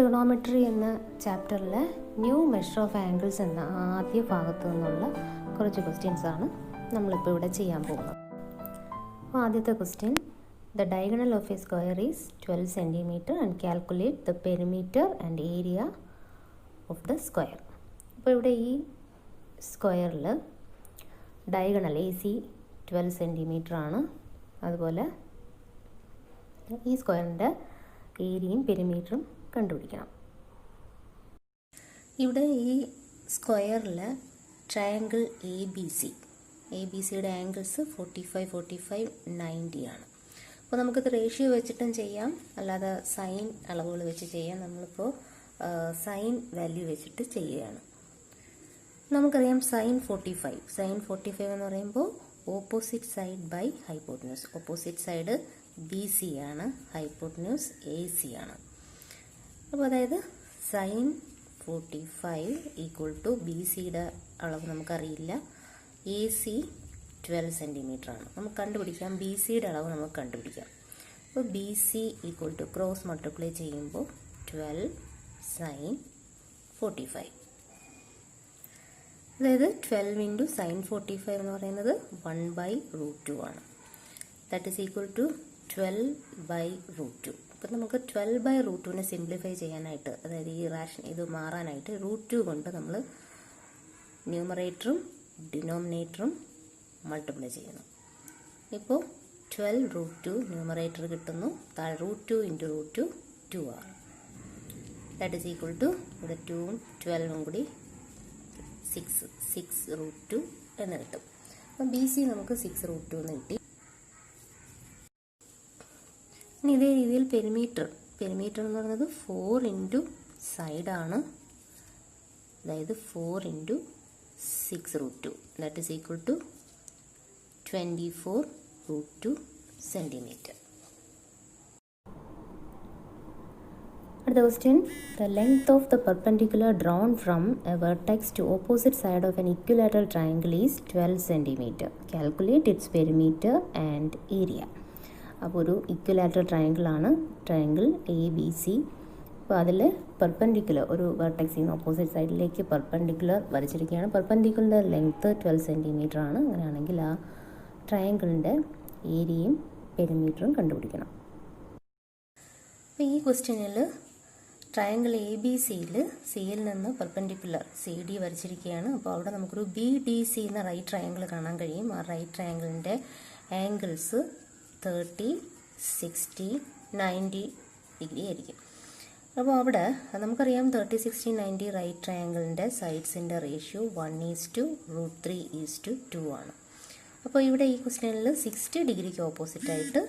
Trigonometry എന്ന ചാപ്റ്ററിലെ new measure of angles എന്ന ആദ്യ ഭാഗത്തു നിന്നുള്ള കുറച്ച് ക്വസ്റ്റ്യൻസാണ് നമ്മളിപ്പോൾ ഇവിടെ ചെയ്യാൻ പോകുന്നത്. അപ്പോൾ ആദ്യത്തെ question, the diagonal of A square is 12 centimetre and calculate the perimeter and area of the square. അപ്പോൾ ഇവിടെ ഈ സ്ക്വയറിൽ ഡയഗണൽ AC 12 സെൻറ്റിമീറ്റർ ആണ്. അതുപോലെ ഈ സ്ക്വയറിൻ്റെ ഏരിയയും പെരിമീറ്ററും കണ്ടുപിടിക്കണം. ഇവിടെ ഈ സ്ക്വയറിൽ ട്രയാങ്കിൾ ABC യുടെ ആംഗിൾസ് 45, 45, 90 ആണ്. അപ്പോൾ നമുക്കിത് റേഷ്യോ വെച്ചിട്ടും ചെയ്യാം, അല്ലാതെ സൈൻ അളവുകൾ വെച്ച് ചെയ്യാം. നമ്മളിപ്പോൾ സൈൻ വാല്യൂ വെച്ചിട്ട് ചെയ്യുകയാണ്. നമുക്കറിയാം സൈൻ 45 എന്ന് പറയുമ്പോൾ opposite side by hypotenuse. Opposite side BC ആണ്, ഹൈപ്പോട്ടന്യൂസ് AC ആണ്. അപ്പോൾ അതായത് സൈൻ 45 ഈക്വൽ ടു BCയുടെ അളവ് നമുക്കറിയില്ല, AC 12 സെൻറ്റിമീറ്റർ ആണ്. നമുക്ക് കണ്ടുപിടിക്കാം, BCയുടെ അളവ് നമുക്ക് കണ്ടുപിടിക്കാം. അപ്പോൾ BC equal to cross multiply ചെയ്യുമ്പോൾ 12 സൈൻ 45. അതായത് 12 ഇൻറ്റു സൈൻ 45 എന്ന് പറയുന്നത് 1/√2 ആണ്. That is equal to 12/√2. അപ്പം നമുക്ക് 12/√2നെ സിംപ്ലിഫൈ ചെയ്യാനായിട്ട്, അതായത് ഈ ഇത് മാറാനായിട്ട് √2 കൊണ്ട് നമ്മൾ ന്യൂമറേറ്ററും ഡിനോമിനേറ്ററും മൾട്ടിപ്ലൈ ചെയ്യുന്നു. ഇപ്പോൾ 12√2 ന്യൂമറേറ്റർ കിട്ടുന്നു, √2 ഇൻറ്റു √2 2 ആണ്. ദാറ്റ് ഈസ് ഈക്വൽ ടു ഇവിടെ 2ഉം 12ഉം കൂടി 6√2 എന്ന് കിട്ടും. അപ്പം BC നമുക്ക് 6√2 എന്ന് കിട്ടി. ഇനി ഇതേ രീതിയിൽ പെരിമീറ്റർ എന്ന് പറയുന്നത് 4 ഇൻറ്റു സൈഡാണ്, അതായത് 4 into 6√2. That is equal to 24√2 centimetre. അടുത്ത question, the length of the perpendicular drawn from a vertex to opposite side of an equilateral triangle is 12 centimetre. Calculate its perimeter and area. അപ്പോൾ ഒരു equilateral ട്രയാങ്കിളാണ്, triangle ABC. അപ്പോൾ അതിൽ perpendicular ഒരു വെർട്ടെക്സിൽ നിന്ന് opposite സൈഡിലേക്ക് perpendicular വരച്ചിരിക്കുകയാണ്. Perpendicular length 12 centimetre ആണ്. അങ്ങനെയാണെങ്കിൽ ആ ട്രയാങ്കിളിൻ്റെ ഏരിയയും പെരിമീറ്ററും കണ്ടുപിടിക്കണം. അപ്പോൾ ഈ ക്വസ്റ്റ്യനിൽ ട്രയാങ്കിൾ ABCയിൽ സിയിൽ നിന്ന് പെർപെൻഡിക്കുലർ CD വരച്ചിരിക്കുകയാണ്. അപ്പോൾ അവിടെ നമുക്കൊരു BDC എന്ന റൈറ്റ് ട്രയാങ്കിൾ കാണാൻ കഴിയും. ആ റൈറ്റ് ട്രയാങ്കിളിൻ്റെ ആംഗിൾസ് 30, 60, 90 ഡിഗ്രി ആയിരിക്കും. അപ്പോൾ അവിടെ നമുക്കറിയാം 30, 60, 90 റൈറ്റ് ട്രയാങ്കിളിൻ്റെ സൈഡ്സിൻ്റെ റേഷ്യോ 1:√3:2 ആണ്. അപ്പോൾ ഇവിടെ ഈ ക്വസ്റ്റ്യനിൽ 60 ഡിഗ്രിക്ക് ഓപ്പോസിറ്റായിട്ട്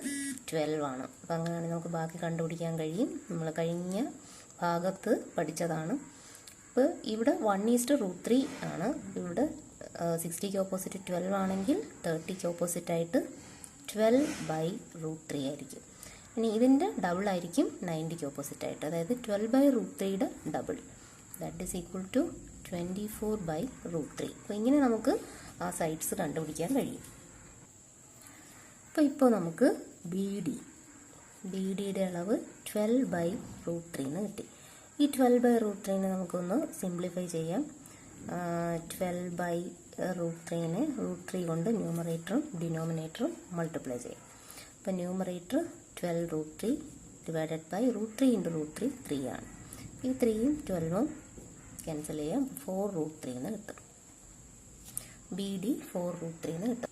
12 ആണ്. അപ്പോൾ അങ്ങനെയാണെങ്കിൽ നമുക്ക് ബാക്കി കണ്ടുപിടിക്കാൻ കഴിയും. നമ്മൾ കഴിഞ്ഞ ഭാഗത്ത് പഠിച്ചതാണ്. അപ്പോൾ ഇവിടെ 1:√3 ആണ്. ഇവിടെ 60ക്ക് ഓപ്പോസിറ്റ് 12 ആണെങ്കിൽ 30ക്ക് ഓപ്പോസിറ്റായിട്ട് 12/√3 ആയിരിക്കും. ഇനി ഇതിൻ്റെ ഡബിൾ ആയിരിക്കും 90ക്ക് ഓപ്പോസിറ്റായിട്ട്, അതായത് 12/√3യുടെ double, that is equal to 24/√3. അപ്പോൾ ഇങ്ങനെ നമുക്ക് ആ സൈഡ്സ് കണ്ടുപിടിക്കാൻ കഴിയും. അപ്പോൾ നമുക്ക് BDയുടെ അളവ് 12/√3 എന്ന് കിട്ടി. ഈ 12/√3നെ നമുക്കൊന്ന് സിംപ്ലിഫൈ ചെയ്യാം. 12/√3നെ √3 കൊണ്ട് ന്യൂമറേറ്ററും ഡിനോമിനേറ്ററും മൾട്ടിപ്ലൈ ചെയ്യാം. അപ്പോൾ ന്യൂമറേറ്റർ 12√3 ഡിവൈഡഡ് ബൈ √3 ഇൻറ്റു √3 3 ആണ്. ഈ 3ഉം 12ഉം ക്യാൻസൽ ചെയ്യാം, 4√3 എന്ന് കിട്ടും. BD 4√3 എന്ന് കിട്ടും.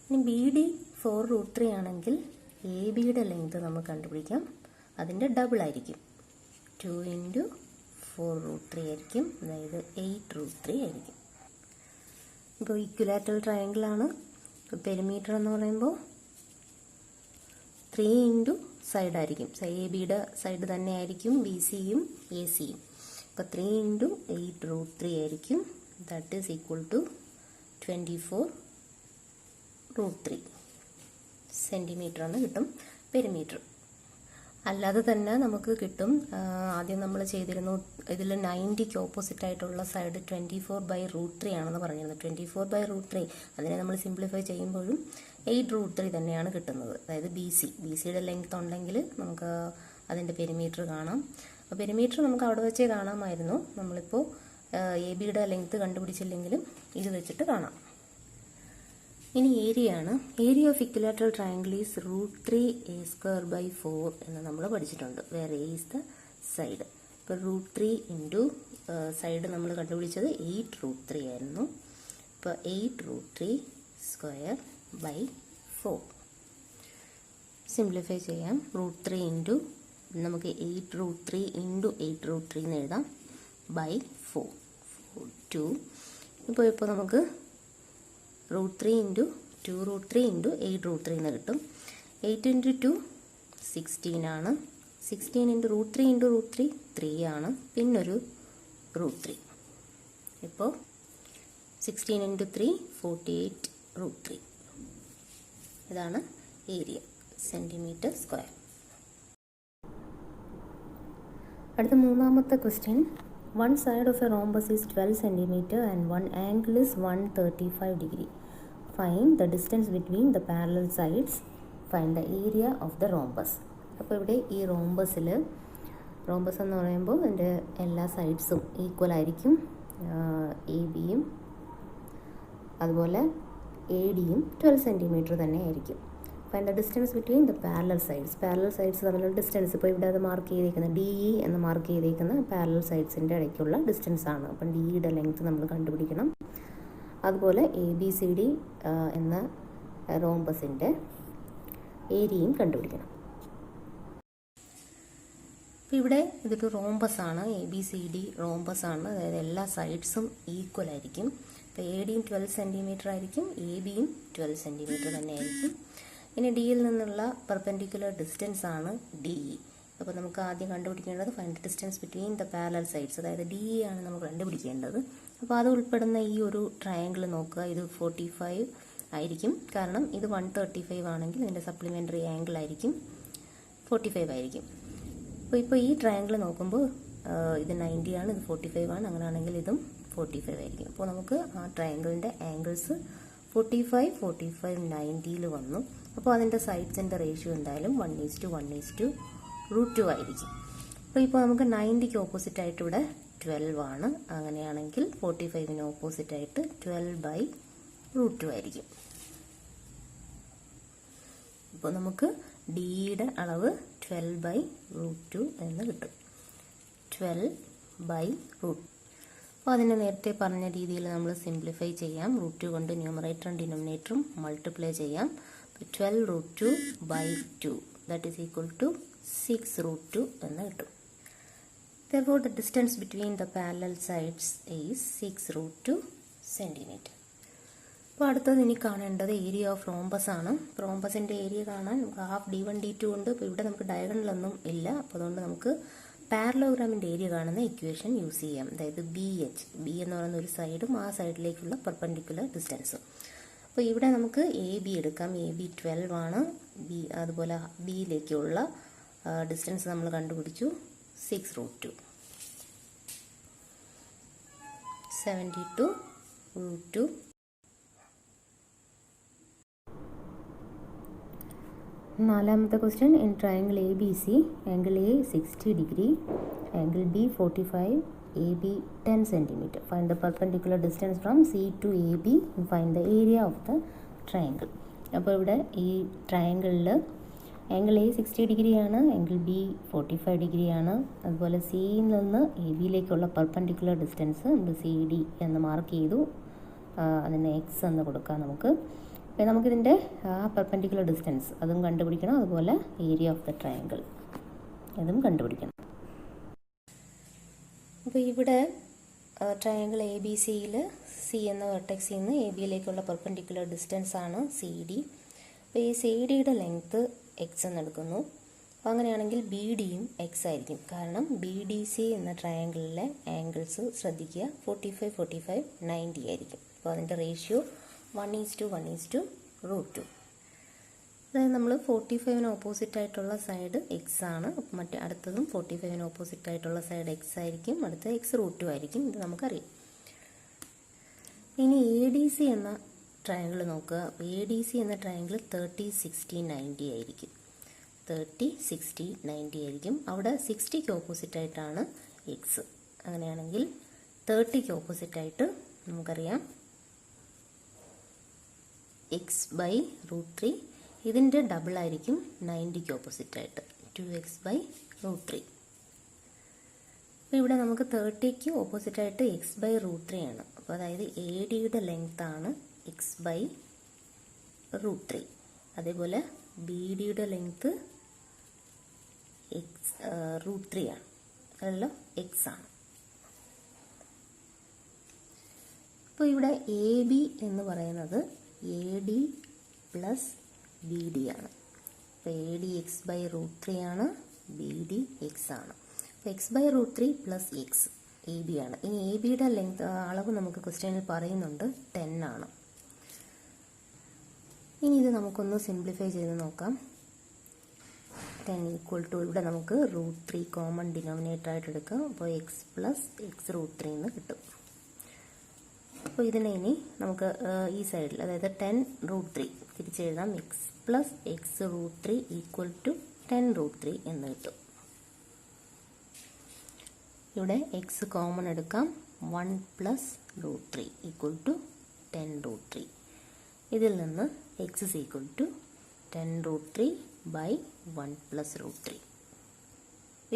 ഇനി BD 4√3 ആണെങ്കിൽ ABയുടെ ലെങ്ത് നമുക്ക് കണ്ടുപിടിക്കാം. അതിൻ്റെ ഡബിൾ ആയിരിക്കും, 2 ഇൻറ്റു 4√3 ആയിരിക്കും, അതായത് 8√3 ആയിരിക്കും. ഇപ്പോൾ ഇക്വിലാറ്ററൽ ട്രയാങ്കിളാണ്. പെരിമീറ്റർ എന്ന് പറയുമ്പോൾ 3 ഇൻറ്റു സൈഡായിരിക്കും, ABയുടെ സൈഡ് തന്നെ ആയിരിക്കും BCയും ACയും. അപ്പോൾ 3 ഇൻറ്റു 8√3 ആയിരിക്കും. That is equal to 24√3 centimetre എന്ന് കിട്ടും പെരിമീറ്റർ. അല്ലാതെ തന്നെ നമുക്ക് കിട്ടും. ആദ്യം നമ്മൾ ചെയ്തിരുന്നു, ഇതിൽ 90ക്ക് ഓപ്പോസിറ്റ് ആയിട്ടുള്ള സൈഡ് 24/√3 ആണെന്ന് പറഞ്ഞിരുന്നു. 24/√3 അതിനെ നമ്മൾ സിംപ്ലിഫൈ ചെയ്യുമ്പോഴും 8√3 തന്നെയാണ് കിട്ടുന്നത്. അതായത് BCയുടെ ലെങ്ത് ഉണ്ടെങ്കിൽ നമുക്ക് അതിൻ്റെ പെരിമീറ്റർ കാണാം. അപ്പോൾ പെരിമീറ്റർ നമുക്ക് അവിടെ വെച്ചേ കാണാമായിരുന്നു. നമ്മളിപ്പോൾ എ ബിയുടെ ലെങ്ത് കണ്ടുപിടിച്ചില്ലെങ്കിലും ഇത് വെച്ചിട്ട് കാണാം. ഇനി ഏരിയ ആണ്. Area of equilateral triangle is √3a²/4 എന്ന് നമ്മൾ പഠിച്ചിട്ടുണ്ട്. Where a is the side. ഇപ്പോൾ √3 ഇൻറ്റു സൈഡ് നമ്മൾ കണ്ടുപിടിച്ചത് 8√3 ആയിരുന്നു. ഇപ്പോൾ 8√3² സിംപ്ലിഫൈ ചെയ്യാം. √3 ഇൻറ്റു നമുക്ക് 8√3 ഇൻറ്റു 8√3 എന്ന് എഴുതാം /4 2. ഇപ്പോൾ നമുക്ക് √3 ഇൻറ്റു 2√3 ഇൻറ്റു 8√3 എന്ന് കിട്ടും. 8 ഇൻറ്റു 2 16 ആണ്. 16 ഇൻറ്റു √3 ഇൻറ്റു √3 3 ആണ്. പിന്നൊരു √3. ഇപ്പോൾ 16 ഇൻറ്റു 3 48√3. ഇതാണ് ഏരിയ സെൻറ്റിമീറ്റർ സ്ക്വയർ. അടുത്ത മൂന്നാമത്തെ question. One side of a rhombus is 12 cm and one angle is 135 degree. Find the distance between the parallel sides. Find the area of the rhombus. അപ്പോൾ ഇവിടെ ഈ rhombus എന്ന് പറയുമ്പോൾ അതിൻ്റെ എല്ലാ സൈഡ്സും ഈക്വൽ ആയിരിക്കും. എ ബിയും അതുപോലെ എ ഡിയും 12 സെൻറ്റിമീറ്റർ തന്നെ ആയിരിക്കും. Find the distance between the parallel sides. Parallel sides തമ്മിലുള്ള ഡിസ്റ്റൻസ് ഇപ്പോൾ ഇവിടെ അത് മാർക്ക് ചെയ്തേക്കുന്ന DE എന്ന് മാർക്ക് ചെയ്തേക്കുന്ന പാരലൽ സൈഡ്സിൻ്റെ ഇടയ്ക്കുള്ള ഡിസ്റ്റൻസ് ആണ്. അപ്പം DEയുടെ ലെങ്ത് നമ്മൾ കണ്ടുപിടിക്കണം. അതുപോലെ ABCD എന്ന റോംബസിൻ്റെ ഏരിയയും കണ്ടുപിടിക്കണം. അപ്പോൾ ഇവിടെ ഇതൊരു റോംബസ് ആണ്. ABCD റോംബസ് ആണ്. അതായത് എല്ലാ സൈഡ്സും ഈക്വൽ ആയിരിക്കും. ഇപ്പോൾ ADയും 12 സെൻറ്റിമീറ്റർ ആയിരിക്കും, ABയും 12 സെൻറ്റിമീറ്റർ തന്നെ ആയിരിക്കും. ഇനി ഡിയിൽ നിന്നുള്ള പെർപെൻഡിക്കുലർ ഡിസ്റ്റൻസ് ആണ് DE. അപ്പോൾ നമുക്ക് ആദ്യം കണ്ടുപിടിക്കേണ്ടത് find distance between the parallel sides. അതായത് DE ആണ് നമ്മൾ കണ്ടുപിടിക്കേണ്ടത്. അപ്പോൾ അത് ഉൾപ്പെടുന്ന ഈ ഒരു ട്രയാങ്കിൾ നോക്കുക. ഇത് 45 ആയിരിക്കും. കാരണം ഇത് 135 ആണെങ്കിൽ ഇതിൻ്റെ സപ്ലിമെൻ്ററി ആംഗിൾ ആയിരിക്കും 45 ആയിരിക്കും. ഇപ്പോൾ ഈ ട്രയാങ്കിൾ നോക്കുമ്പോൾ ഇത് 90 ആണ്, ഇത് 45 ആണ്. അങ്ങനെയാണെങ്കിൽ ഇതും 45 ആയിരിക്കും. അപ്പോൾ നമുക്ക് ആ ട്രയാങ്കിളിൻ്റെ ആംഗിൾസ് 45, 45, 90 വന്നു. അപ്പോൾ അതിൻ്റെ സൈഡ്സിൻ്റെ റേഷ്യോ എന്തായാലും 1:1:√2 ആയിരിക്കും. ഇപ്പോൾ നമുക്ക് 90ക്ക് ഓപ്പോസിറ്റായിട്ട് ഇവിടെ 12 ആണ്. അങ്ങനെയാണെങ്കിൽ 45ന് ഓപ്പോസിറ്റായിട്ട് 12/√2 ആയിരിക്കും. ഇപ്പോൾ നമുക്ക് ഡിയുടെ അളവ് 12/√2 എന്ന് കിട്ടും. 12/√2. അപ്പോൾ അതിനെ നേരത്തെ പറഞ്ഞ രീതിയിൽ നമ്മൾ സിംപ്ലിഫൈ ചെയ്യാം. √2 കൊണ്ട് ന്യൂമറേറ്ററും ഡിനോമിനേറ്ററും മൾട്ടിപ്ലൈ ചെയ്യാം. 12√2/2 that is equal to 6√2 എന്ന് കിട്ടും. Therefore the distance between the parallel sides is 6√2 cm. അപ്പോൾ അടുത്തത് ഇനി കാണേണ്ടത് ഏരിയ ഓഫ് റോംബസ് ആണ്. റോംബസിൻ്റെ ഏരിയ കാണാൻ നമുക്ക് ഹാഫ് D1 D2 ഉണ്ട്. ഇപ്പോൾ ഇവിടെ നമുക്ക് ഡയഗണലൊന്നും ഇല്ല. അപ്പോൾ അതുകൊണ്ട് നമുക്ക് പാരലോഗ്രാമിൻ്റെ ഏരിയ കാണുന്ന ഇക്വേഷൻ യൂസ് ചെയ്യാം. അതായത് BH, B എന്ന് പറയുന്ന ഒരു സൈഡും ആ സൈഡിലേക്കുള്ള പെർപെൻഡിക്കുലർ ഡിസ്റ്റൻസും. അപ്പോൾ ഇവിടെ നമുക്ക് AB എടുക്കാം. AB 12 ആണ്. അതുപോലെ ബിയിലേക്കുള്ള ഡിസ്റ്റൻസ് നമ്മൾ കണ്ടുപിടിച്ചു 6√2. 72√2. നാലാമത്തെ question. In triangle ABC, angle A 60 degree, angle B 45, AB 10 cm. Find the perpendicular distance from C to AB and find the area of the triangle. അപ്പോൾ ഇവിടെ ഈ ട്രയാങ്കിളിൽ ആംഗിൾ A 60 degree ആണ്, angle B 45 degree ആണ്. അതുപോലെ സിയിൽ നിന്ന് ABയിലേക്കുള്ള perpendicular distance നമ്മൾ CD എന്ന് മാർക്ക് ചെയ്തു. അതിന് X എന്ന് കൊടുക്കാം നമുക്ക്. അപ്പോൾ നമുക്കിതിൻ്റെ ആ പെർപെൻഡിക്കുലർ ഡിസ്റ്റൻസ് അതും കണ്ടുപിടിക്കണം. അതുപോലെ ഏരിയ ഓഫ് ദ ട്രയാങ്കിൾ അതും കണ്ടുപിടിക്കണം. അപ്പോൾ ഇവിടെ ട്രയാങ്കിൾ ABCയിൽ C എന്ന വെർട്ടെക്സിൽ നിന്ന് ABയിലേക്കുള്ള പെർപെൻഡിക്കുലർ ഡിസ്റ്റൻസ് ആണ് CD. അപ്പോൾ ഈ CDയുടെ ലെങ്ത്ത് X എന്നെടുക്കുന്നു. അപ്പോൾ അങ്ങനെയാണെങ്കിൽ BDയും X ആയിരിക്കും. കാരണം BDC എന്ന ട്രയാങ്കിളിലെ ആംഗിൾസ് ശ്രദ്ധിക്കുക, 45, 45, 90 ആയിരിക്കും. അപ്പോൾ അതിൻ്റെ റേഷ്യോ 1:1:√2. അതായത് നമ്മൾ 45ന് ഓപ്പോസിറ്റ് ആയിട്ടുള്ള സൈഡ് X ആണ്. മറ്റേ അടുത്തതും 45ന് ഓപ്പോസിറ്റ് ആയിട്ടുള്ള സൈഡ് X ആയിരിക്കും. അടുത്ത X√2 ആയിരിക്കും. ഇത് നമുക്കറിയാം. ഇനി ADC എന്ന ട്രയാങ്കിൾ നോക്കുക. ADC എന്ന ട്രയാങ്കിൾ 30, 60, 90 ആയിരിക്കും. 30, 60, 90 ആയിരിക്കും. അവിടെ 60ക്ക് ഓപ്പോസിറ്റായിട്ടാണ് എക്സ്. അങ്ങനെയാണെങ്കിൽ 30ക്ക് ഓപ്പോസിറ്റായിട്ട് നമുക്കറിയാം x/√3. ഇതിൻ്റെ ഡബിളായിരിക്കും 90ക്ക് ഓപ്പോസിറ്റായിട്ട് 2x/√3. അപ്പോൾ ഇവിടെ നമുക്ക് 30ക്ക് ഓപ്പോസിറ്റായിട്ട് x/√3 ആണ്. അപ്പോൾ അതായത് ADയുടെ ലെങ്ത്താണ് x/√3. അതേപോലെ BDയുടെ ലെങ്ത്ത് x√3 ആണ്. അതല്ല x ആണ്. അപ്പോൾ ഇവിടെ AB എന്ന് പറയുന്നത് AD പ്ലസ് BD ആണ്. അപ്പോൾ AD x/√3 ആണ്, BD x ആണ്. അപ്പോൾ x/√3 പ്ലസ് എക്സ് AB ആണ്. ഇനി ABയുടെ ലെങ്ത് അളവ് നമുക്ക് ക്വസ്റ്റ്യനിൽ പറയുന്നുണ്ട് 10 ആണ്. ഇനി ഇത് നമുക്കൊന്ന് സിംപ്ലിഫൈ ചെയ്ത് നോക്കാം. 10 = ഇവിടെ നമുക്ക് √3 കോമൺ ഡിനോമിനേറ്റർ ആയിട്ട് എടുക്കാം. അപ്പോൾ x പ്ലസ് x√3 എന്ന് കിട്ടും. അപ്പോൾ ഇതിനെ ഇനി നമുക്ക് ഈ സൈഡിൽ, അതായത് 10√3 തിരിച്ചെഴുതാം. x പ്ലസ് x√3 = 10√3 എന്ന് കിട്ടും. ഇവിടെ x കോമൺ എടുക്കാം. 1 പ്ലസ് √3 = 10√3. ഇതിൽ നിന്ന് x = 10√3/1 പ്ലസ് √3.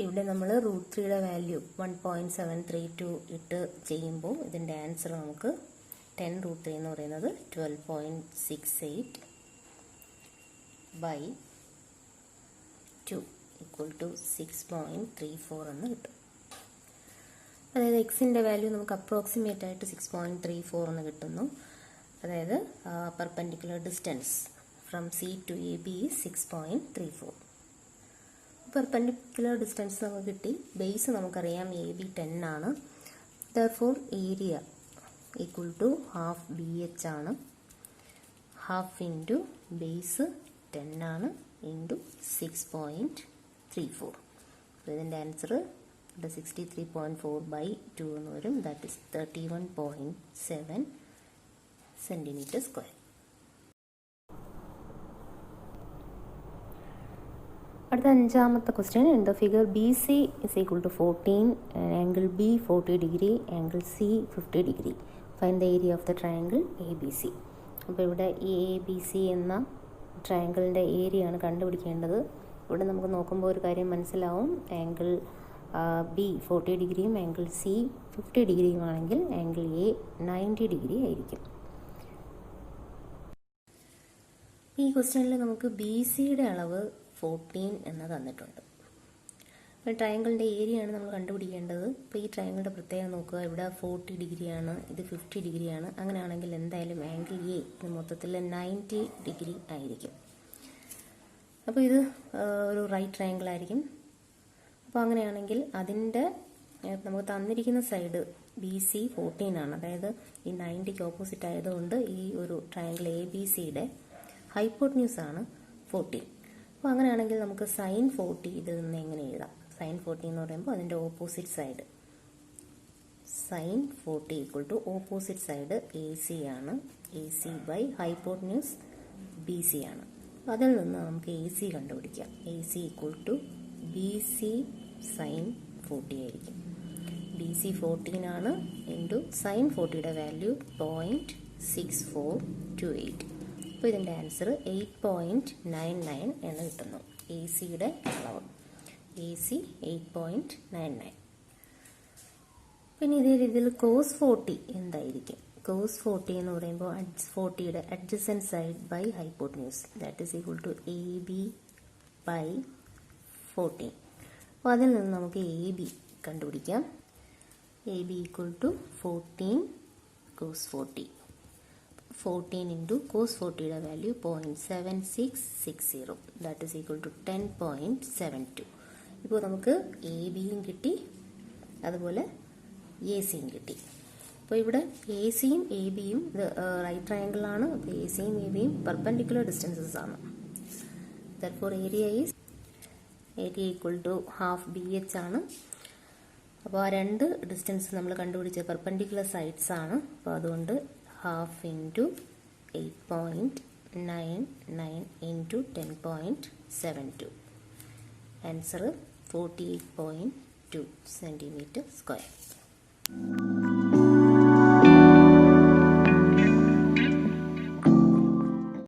ഇവിടെ നമ്മൾ √3യുടെ വാല്യൂ 1.732 ഇട്ട് ചെയ്യുമ്പോൾ ഇതിൻ്റെ ആൻസർ നമുക്ക് 10√3 എന്ന് പറയുന്നത് 12.68/2 = 6.34 എന്ന് കിട്ടും. അതായത് എക്സിൻ്റെ വാല്യൂ നമുക്ക് അപ്രോക്സിമേറ്റ് ആയിട്ട് 6.34 എന്ന് കിട്ടുന്നു. അതായത് perpendicular distance from C to AB is 6.34. Perpendicular distance നമുക്ക് കിട്ടി. ബേസ് നമുക്കറിയാം AB 10 ആണ്. ദർഫോർ ഏരിയ = ½ BH ആണ്. ഹാഫ് ഇൻറ്റു ബേസ് 10 ആണ് ഇൻറ്റു 6.34. അപ്പോൾ ഇതിൻ്റെ ആൻസർ 63.4/2 എന്ന് വരും. That is 31.7 centimetre square. അടുത്ത അഞ്ചാമത്തെ question. In the figure BC is equal to 14, angle B 40 degree, angle C 50 degree. Find the area of the triangle ABC. അപ്പോൾ ഇവിടെ ഈ ABC എന്ന ട്രയാങ്കിളിൻ്റെ ഏരിയ ആണ് കണ്ടുപിടിക്കേണ്ടത്. ഇവിടെ നമുക്ക് നോക്കുമ്പോൾ ഒരു കാര്യം മനസ്സിലാവും. ആംഗിൾ B 40 ഡിഗ്രിയും ആംഗിൾ C 50 ഡിഗ്രിയുമാണെങ്കിൽ ആംഗിൾ A 90 ഡിഗ്രി ആയിരിക്കും. ഈ ക്വസ്റ്റ്യനിൽ നമുക്ക് BCയുടെ അളവ് 14 എന്ന് തന്നിട്ടുണ്ട്. അപ്പോൾ ട്രയാങ്കിളിൻ്റെ ഏരിയ ആണ് നമ്മൾ കണ്ടുപിടിക്കേണ്ടത്. അപ്പോൾ ഈ ട്രയാങ്കിളിൻ്റെ പ്രത്യേകം നോക്കുക. ഇവിടെ 40 ഡിഗ്രിയാണ്, ഇത് 50 ഡിഗ്രിയാണ്. അങ്ങനെയാണെങ്കിൽ എന്തായാലും ആംഗിൾ A ഇത് മൊത്തത്തിൽ 90 ഡിഗ്രി ആയിരിക്കും. അപ്പോൾ ഇത് ഒരു റൈറ്റ് ട്രയാങ്കിൾ ആയിരിക്കും. അപ്പോൾ അങ്ങനെയാണെങ്കിൽ അതിൻ്റെ നമുക്ക് തന്നിരിക്കുന്ന സൈഡ് BC 14 ആണ്. അതായത് ഈ 90ക്ക് ഓപ്പോസിറ്റ് ആയതുകൊണ്ട് ഈ ഒരു ട്രയാങ്കിൾ ABCയുടെ ഹൈപ്പോട്ട്ന്യൂസ് ആണ് 14. അപ്പോൾ അങ്ങനെയാണെങ്കിൽ നമുക്ക് sin 40 ഇതിൽ നിന്ന് എങ്ങനെ എഴുതാം? sin 40 എന്ന് പറയുമ്പോൾ അതിൻ്റെ opposite side sin 40 = opposite side AC ആണ്. AC ബൈ ഹൈപ്പോട്ട്ന്യൂസ് BC ആണ്. അതിൽ നിന്ന് നമുക്ക് AC കണ്ടുപിടിക്കാം. AC = BC sin 40 ആയിരിക്കും. BC 14 ആണ് ഇൻറ്റു sin 40യുടെ വാല്യൂ 0.6428. അപ്പോൾ ഇതിൻ്റെ ആൻസർ 8.99 എന്ന് കിട്ടുന്നു. ACയുടെ അളവ് AC 8.99. പിന്നെ ഇതേ രീതിയിൽ cos 40 എന്തായിരിക്കും? cos 40 എന്ന് പറയുമ്പോൾ 40യുടെ adjacent side by hypotenuse that is equal to AB by 14. അപ്പോൾ അതിൽ നിന്ന് നമുക്ക് AB കണ്ടുപിടിക്കാം. AB = 14 cos 40. 14 ഇൻറ്റു cos 40യുടെ value 0.7660 that is equal to 10.72. ഇപ്പോൾ നമുക്ക് ABയും കിട്ടി, അതുപോലെ ACയും കിട്ടി. അപ്പോൾ ഇവിടെ ACയും ABയും ഇത് റൈറ്റ് ട്രയാങ്കിളാണ്. അപ്പോൾ ACയും ABയും പെർപെൻഡിക്കുലർ ഡിസ്റ്റൻസസ് ആണ്. ദർഫോർ ഏരിയ = ½ BH ആണ്. അപ്പോൾ ആ രണ്ട് ഡിസ്റ്റൻസ് നമ്മൾ കണ്ടുപിടിച്ച പെർപെൻഡിക്കുലർ സൈഡ്സ് ആണ്. അപ്പോൾ അതുകൊണ്ട് ½ ഇൻറ്റു 8.99 ഇൻറ്റു 10.72 ആൻസർ 48.2 cm².